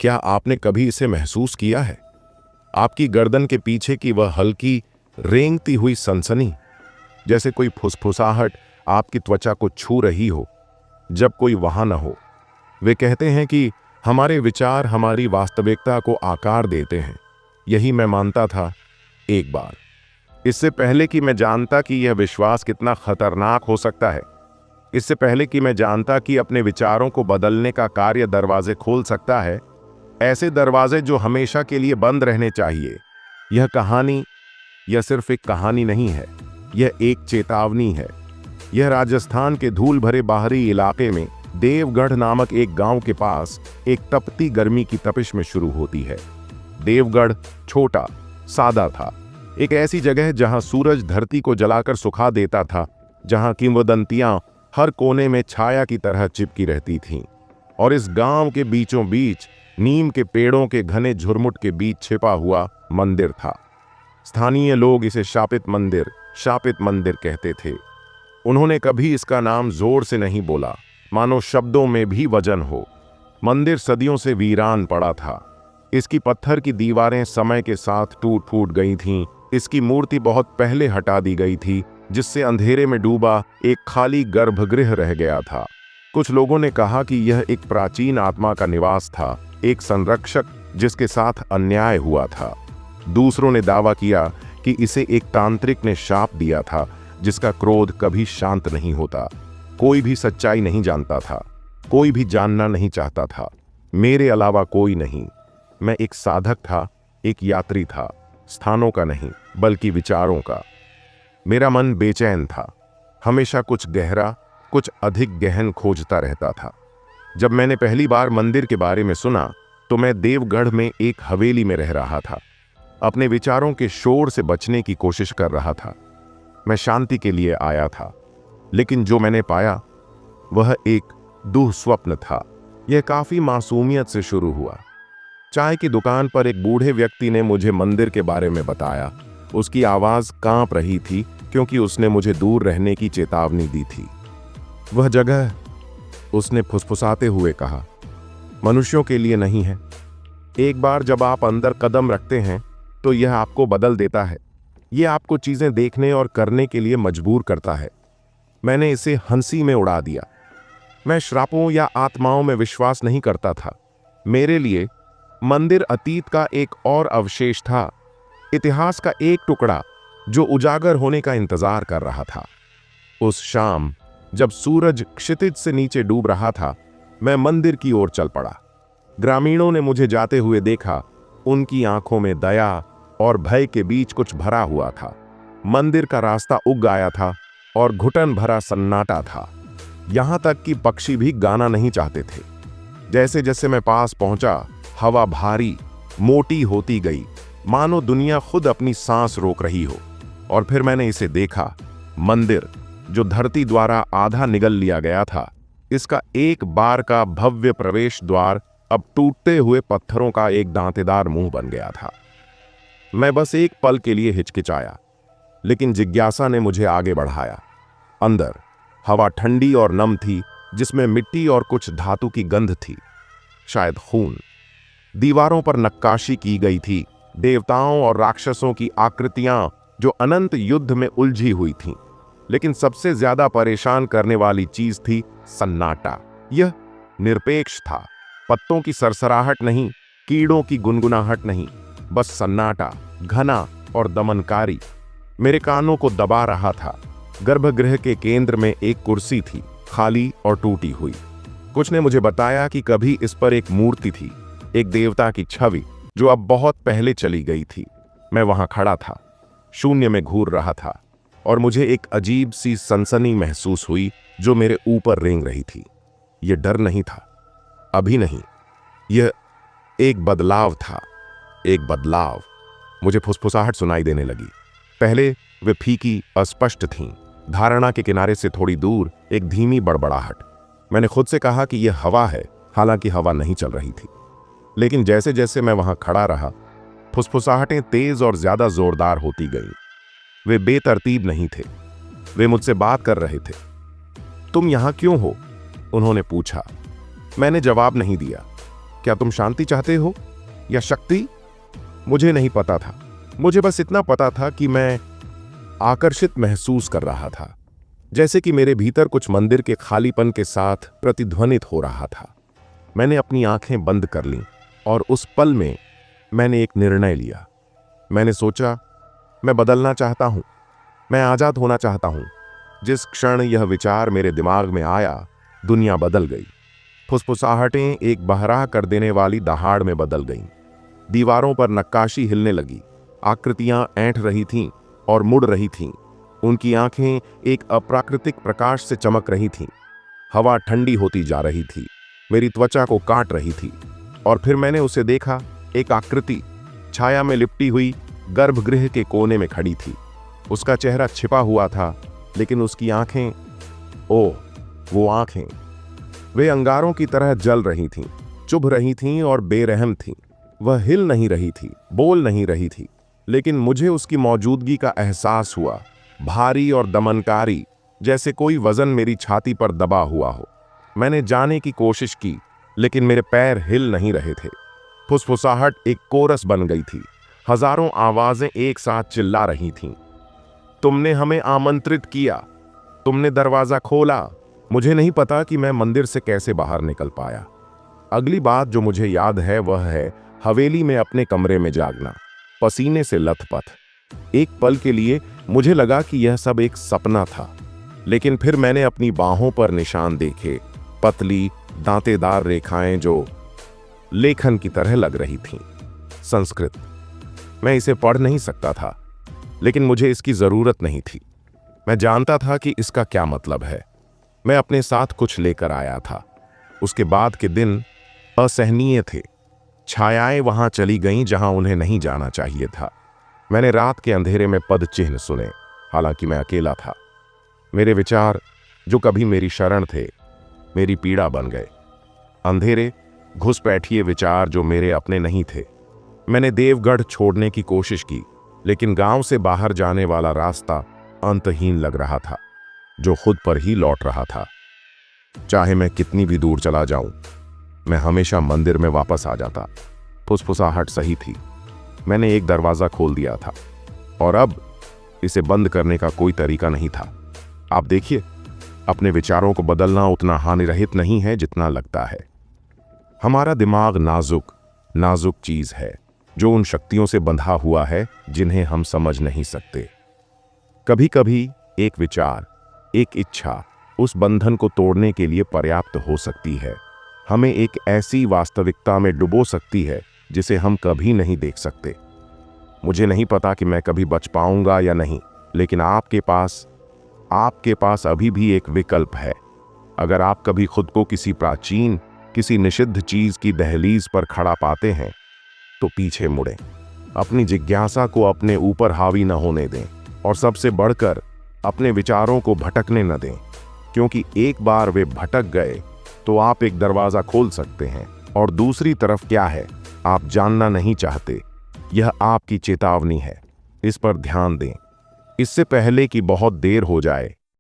क्या आपने कभी इसे महसूस किया है? आपकी गर्दन के पीछे की वह हल्की रेंगती हुई सनसनी, जैसे कोई फुसफुसाहट आपकी त्वचा को छू रही हो जब कोई वहां न हो। वे कहते हैं कि हमारे विचार हमारी वास्तविकता को आकार देते हैं। यही मैं मानता था एक बार, इससे पहले कि मैं जानता कि यह विश्वास कितना खतरनाक हो सकता है, इससे पहले कि मैं जानता कि अपने विचारों को बदलने का कार्य दरवाजे खोल सकता है, ऐसे दरवाजे जो हमेशा के लिए बंद रहने चाहिए। यह कहानी यह सिर्फ एक कहानी नहीं है, यह एक चेतावनी है। यह राजस्थान के धूल भरे बाहरी इलाके में देवगढ़ नामक एक गांव के पास एक तपती गर्मी की तपिश में शुरू होती है। देवगढ़ छोटा सादा था, एक ऐसी जगह जहां सूरज धरती को जलाकर सुखा देता था, जहां किंवदंतियां हर कोने में छाया की तरह चिपकी रहती थीं। और इस गांव के बीचों बीच नीम के पेड़ों के घने झुरमुट के बीच छिपा हुआ मंदिर था। स्थानीय लोग इसे शापित मंदिर कहते थे। उन्होंने कभी इसका नाम जोर से नहीं बोला, मानो शब्दों में भी वजन हो। मंदिर सदियों से वीरान पड़ा था। इसकी पत्थर की दीवारें समय के साथ टूट फूट गई थीं। इसकी मूर्ति बहुत पहले हटा दी गई थी, जिससे अंधेरे में डूबा एक खाली गर्भगृह रह गया था। कुछ लोगों ने कहा कि यह एक प्राचीन आत्मा का निवास था, एक संरक्षक जिसके साथ अन्याय हुआ था। दूसरों ने दावा किया कि इसे एक तांत्रिक ने शाप दिया था, जिसका क्रोध कभी शांत नहीं होता। कोई भी सच्चाई नहीं जानता था, कोई भी जानना नहीं चाहता था, मेरे अलावा कोई नहीं। मैं एक साधक था, एक यात्री था, स्थानों का नहीं बल्कि विचारों का। मेरा मन बेचैन था, हमेशा कुछ गहरा, कुछ अधिक गहन खोजता रहता था। जब मैंने पहली बार मंदिर के बारे में सुना तो मैं देवगढ़ में एक हवेली में रह रहा था, अपने विचारों के शोर से बचने की कोशिश कर रहा था। मैं शांति के लिए आया था, लेकिन जो मैंने पाया वह एक दुःस्वप्न था। यह काफी मासूमियत से शुरू हुआ। चाय की दुकान पर एक बूढ़े व्यक्ति ने मुझे मंदिर के बारे में बताया। उसकी आवाज कांप रही थी क्योंकि उसने मुझे दूर रहने की चेतावनी दी थी। वह जगह, उसने फुसफुसाते हुए कहा, मनुष्यों के लिए नहीं है। एक बार जब आप अंदर कदम रखते हैं तो यह आपको बदल देता है। यह आपको चीजें देखने और करने के लिए मजबूर करता है। मैंने इसे हंसी में उड़ा दिया। मैं श्रापों या आत्माओं में विश्वास नहीं करता था। मेरे लिए मंदिर अतीत का एक और अवशेष था, इतिहास का एक टुकड़ा जो उजागर होने का इंतजार कर रहा था। उस शाम जब सूरज क्षितिज से नीचे डूब रहा था, मैं मंदिर की ओर चल पड़ा। ग्रामीणों ने मुझे जाते हुए देखा। उनकी आंखों में दया और भय के बीच कुछ भरा हुआ था। मंदिर का रास्ता उग आया था और घुटन भरा सन्नाटा था। यहां तक कि पक्षी भी गाना नहीं चाहते थे। जैसे जैसे मैं पास पहुंचा, हवा भारी, मोटी होती गई, मानो दुनिया खुद अपनी सांस रोक रही हो। और फिर मैंने इसे देखा। मंदिर जो धरती द्वारा आधा निगल लिया गया था, इसका एक बार का भव्य प्रवेश द्वार अब टूटते हुए पत्थरों का एक दांतेदार मुंह बन गया था। मैं बस एक पल के लिए हिचकिचाया, लेकिन जिज्ञासा ने मुझे आगे बढ़ाया। अंदर हवा ठंडी और नम थी, जिसमें मिट्टी और कुछ धातु की गंध थी, शायद खून। दीवारों पर नक्काशी की गई थी, देवताओं और राक्षसों की आकृतियां जो अनंत युद्ध में उलझी हुई थीं। लेकिन सबसे ज्यादा परेशान करने वाली चीज थी सन्नाटा। यह निरपेक्ष था, पत्तों की सरसराहट नहीं, कीड़ों की गुनगुनाहट नहीं, बस सन्नाटा, घना और दमनकारी, मेरे कानों को दबा रहा था। गर्भगृह के केंद्र में एक कुर्सी थी, खाली और टूटी हुई। कुछ ने मुझे बताया कि कभी इस पर एक मूर्ति थी, एक देवता की छवि जो अब बहुत पहले चली गई थी। मैं वहां खड़ा था, शून्य में घूर रहा था, और मुझे एक अजीब सी सनसनी महसूस हुई जो मेरे ऊपर रेंग रही थी। यह डर नहीं था, अभी नहीं, यह एक बदलाव था। एक बदलाव। मुझे फुसफुसाहट सुनाई देने लगी। पहले वे फीकी, अस्पष्ट थीं। धारणा के किनारे से थोड़ी दूर एक धीमी बड़बड़ाहट। मैंने खुद से कहा कि यह हवा है, हालांकि हवा नहीं चल रही थी। लेकिन जैसे जैसे मैं वहां खड़ा रहा, फुसफुसाहटें तेज और ज्यादा जोरदार होती गईं। वे बेतरतीब नहीं थे, वे मुझसे बात कर रहे थे। तुम यहां क्यों हो? उन्होंने पूछा। मैंने जवाब नहीं दिया। क्या तुम शांति चाहते हो या शक्ति? मुझे नहीं पता था। मुझे बस इतना पता था कि मैं आकर्षित महसूस कर रहा था, जैसे कि मेरे भीतर कुछ मंदिर के खालीपन के साथ प्रतिध्वनित हो रहा था। मैंने अपनी आंखें बंद कर लीं और उस पल में मैंने एक निर्णय लिया। मैंने सोचा, मैं बदलना चाहता हूं, मैं आजाद होना चाहता हूं। जिस क्षण यह विचार मेरे दिमाग में आया, दुनिया बदल गई। फुसफुसाहटें एक बहरा कर देने वाली दहाड़ में बदल गईं। दीवारों पर नक्काशी हिलने लगी, आकृतियां ऐंठ रही थीं और मुड़ रही थीं। उनकी आंखें एक अप्राकृतिक प्रकाश से चमक रही थीं। हवा ठंडी होती जा रही थी, मेरी त्वचा को काट रही थी। और फिर मैंने उसे देखा, एक आकृति छाया में लिपटी हुई गर्भगृह के कोने में खड़ी थी। उसका चेहरा छिपा हुआ था, लेकिन उसकी आंखें, ओह वो आंखें, वे अंगारों की तरह जल रही थीं, चुभ रही थीं और बेरहम थीं। वह हिल नहीं रही थी, बोल नहीं रही थी, लेकिन मुझे उसकी मौजूदगी का एहसास हुआ, भारी और दमनकारी, जैसे कोई वजन मेरी छाती पर दबा हुआ हो। मैंने जाने की कोशिश की, लेकिन मेरे पैर हिल नहीं रहे थे। फुसफुसाहट एक कोरस बन गई थी। हजारों आवाजें एक साथ चिल्ला रही थीं। तुमने हमें आमंत्रित किया, तुमने दरवाजा खोला। मुझे नहीं पता कि मैं मंदिर से कैसे बाहर निकल पाया। अगली बात जो मुझे याद है वह है हवेली में अपने कमरे में जागना, पसीने से लथपथ। एक पल के लिए मुझे लगा कि यह सब एक सपना था, लेकिन फिर मैंने अपनी बाहों पर निशान देखे, पतली दांतेदार रेखाएं जो लेखन की तरह लग रही थीं। संस्कृत। मैं इसे पढ़ नहीं सकता था, लेकिन मुझे इसकी जरूरत नहीं थी। मैं जानता था कि इसका क्या मतलब है। मैं अपने साथ कुछ लेकर आया था। उसके बाद के दिन असहनीय थे। छायाएं वहां चली गईं जहां उन्हें नहीं जाना चाहिए था। मैंने रात के अंधेरे में पद चिन्ह सुने, हालांकि मैं अकेला था। मेरे विचार, जो कभी मेरी शरण थे, मेरी पीड़ा बन गए। अंधेरे, घुसपैठिए विचार जो मेरे अपने नहीं थे। मैंने देवगढ़ छोड़ने की कोशिश की, लेकिन गांव से बाहर जाने वाला रास्ता अंतहीन लग रहा था, जो खुद पर ही लौट रहा था। चाहे मैं कितनी भी दूर चला जाऊं, मैं हमेशा मंदिर में वापस आ जाता। फुसफुसाहट सही थी। मैंने एक दरवाजा खोल दिया था और अब इसे बंद करने का कोई तरीका नहीं था। आप देखिए, अपने विचारों को बदलना उतना हानिरहित नहीं है जितना लगता है। हमारा दिमाग नाजुक चीज है, जो उन शक्तियों से बंधा हुआ है जिन्हें हम समझ नहीं सकते। कभी कभी एक विचार, एक इच्छा उस बंधन को तोड़ने के लिए पर्याप्त हो सकती है। हमें एक ऐसी वास्तविकता में डुबो सकती है जिसे हम कभी नहीं देख सकते। मुझे नहीं पता कि मैं कभी बच पाऊंगा या नहीं, लेकिन आपके पास अभी भी एक विकल्प है। अगर आप कभी खुद को किसी प्राचीन, किसी निषिद्ध चीज की दहलीज पर खड़ा पाते हैं, तो पीछे मुड़ें। अपनी जिज्ञासा को अपने ऊपर हावी न होने दें, और सबसे बढ़कर अपने विचारों को भटकने न दें, क्योंकि एक बार वे भटक गए तो आप एक दरवाजा खोल सकते हैं और दूसरी तरफ क्या है आप जानना नहीं चाहते। यह आपकी चेतावनी है। इस पर ध्यान दें, इससे पहले कि बहुत देर हो जाए।